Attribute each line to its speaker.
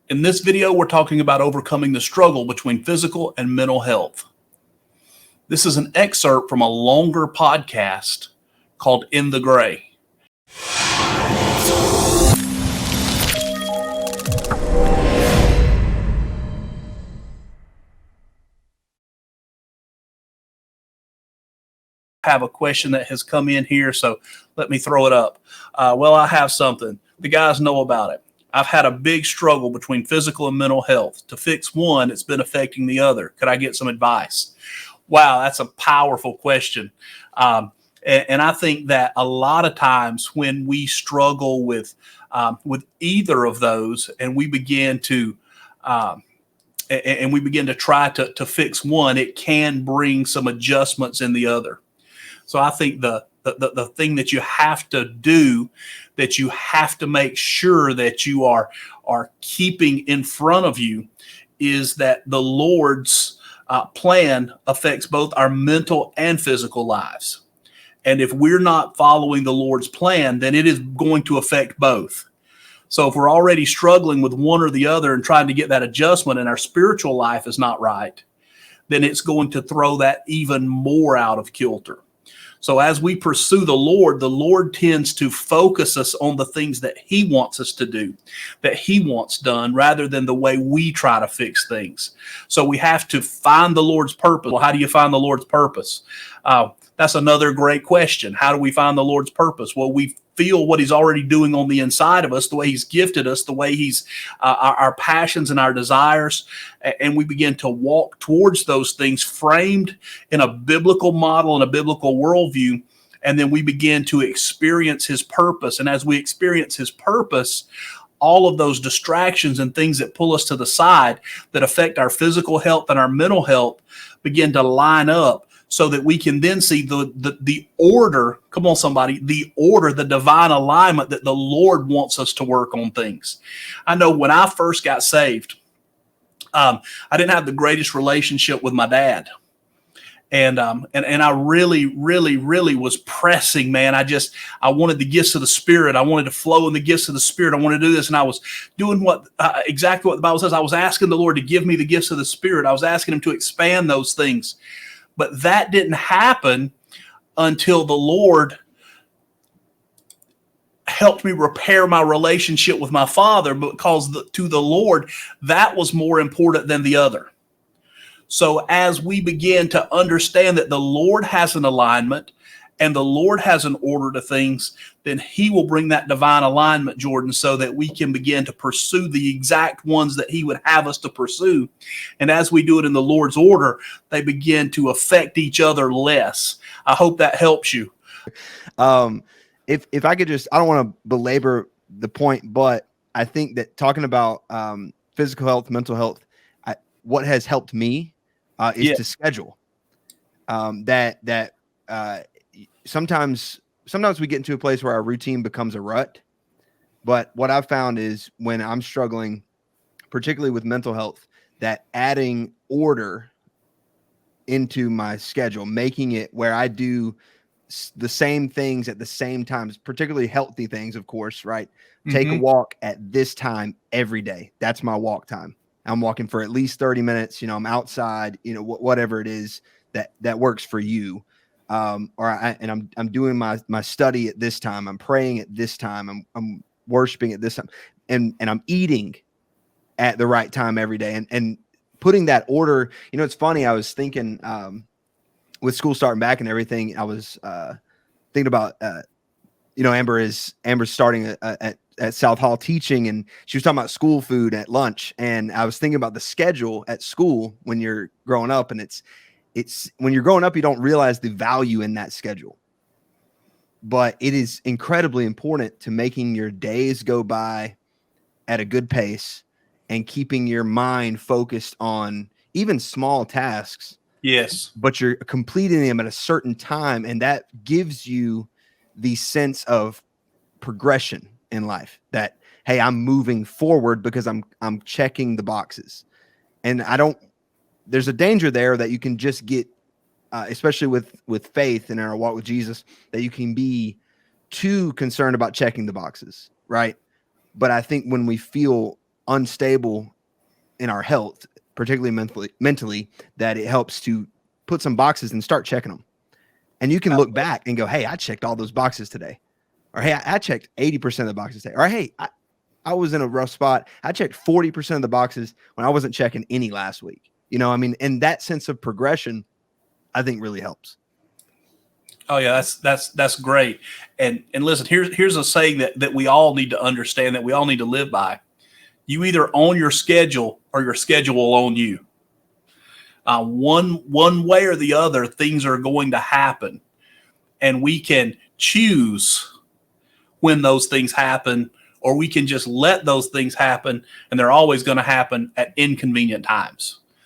Speaker 1: In this video, we're talking about overcoming the struggle between physical and mental health. This is an excerpt from a longer podcast called In the Gray. Have a question that has come in here, so let me throw it up. I have something. The guys know about it. I've had a big struggle between physical and mental health. To fix one, it's been affecting the other. Could I get some advice? Wow, that's a powerful question. And I think that a lot of times when we struggle with either of those, and we begin to try to fix one, it can bring some adjustments in the other. So I think the thing that you have to do, that you have to make sure that you are keeping in front of you, is that the Lord's plan affects both our mental and physical lives. And if we're not following the Lord's plan, then it is going to affect both. So if we're already struggling with one or the other and trying to get that adjustment, and our spiritual life is not right, then it's going to throw that even more out of kilter. So as we pursue the Lord tends to focus us on the things that He wants us to do, that He wants done, rather than the way we try to fix things. So we have to find the Lord's purpose. Well, how do you find the Lord's purpose? That's another great question. How do we find the Lord's purpose? Well, we feel what He's already doing on the inside of us, the way He's gifted us, the way He's our passions and our desires, and we begin to walk towards those things framed in a biblical model and a biblical worldview, and then we begin to experience His purpose. And as we experience His purpose, all of those distractions and things that pull us to the side that affect our physical health and our mental health begin to line up, so that we can then see the order, come on somebody, the order, the divine alignment that the Lord wants us to work on things. I know when I first got saved, I didn't have the greatest relationship with my dad. And I really was pressing, man. I wanted the gifts of the Spirit. I wanted to flow in the gifts of the Spirit. I wanted to do this. And I was doing exactly what the Bible says. I was asking the Lord to give me the gifts of the Spirit. I was asking Him to expand those things. But that didn't happen until the Lord helped me repair my relationship with my father, because to the Lord, that was more important than the other. So as we begin to understand that the Lord has an alignment and the Lord has an order to things, then He will bring that divine alignment, Jordan, so that we can begin to pursue the exact ones that He would have us to pursue. And as we do it in the Lord's order, they begin to affect each other less. I hope that helps you.
Speaker 2: If I could just, I don't want to belabor the point, but I think that talking about physical health, mental health, what has helped me is to schedule. Sometimes we get into a place where our routine becomes a rut. But what I've found is when I'm struggling, particularly with mental health, that adding order into my schedule, making it where I do the same things at the same times, particularly healthy things, of course, right? Mm-hmm. Take a walk at this time every day. That's my walk time. I'm walking for at least 30 minutes. I'm outside, whatever it is that works for you. I'm doing my study at this time. I'm praying at this time. I'm worshiping at this time, and I'm eating at the right time every day, and putting that order. It's funny. I was thinking, with school starting back and everything, I was thinking about, Amber's starting at South Hall teaching, and she was talking about school food at lunch. And I was thinking about the schedule at school when you're growing up, and it's when you're growing up, you don't realize the value in that schedule, but it is incredibly important to making your days go by at a good pace and keeping your mind focused on even small tasks.
Speaker 1: Yes.
Speaker 2: But you're completing them at a certain time, and that gives you the sense of progression in life, that, hey, I'm moving forward because I'm checking the boxes. And there's a danger there that you can just get, especially with faith and our walk with Jesus, that you can be too concerned about checking the boxes, right? But I think when we feel unstable in our health, particularly mentally, that it helps to put some boxes and start checking them. And you can look back and go, hey, I checked all those boxes today. Or, hey, I checked 80% of the boxes today. Or, hey, I was in a rough spot. I checked 40% of the boxes when I wasn't checking any last week. You know, I mean, and that sense of progression, I think really helps.
Speaker 1: Oh yeah, that's great. And listen, here's a saying that we all need to understand, that we all need to live by. You either own your schedule or your schedule will own you. One way or the other, things are going to happen, and we can choose when those things happen, or we can just let those things happen, and they're always going to happen at inconvenient times.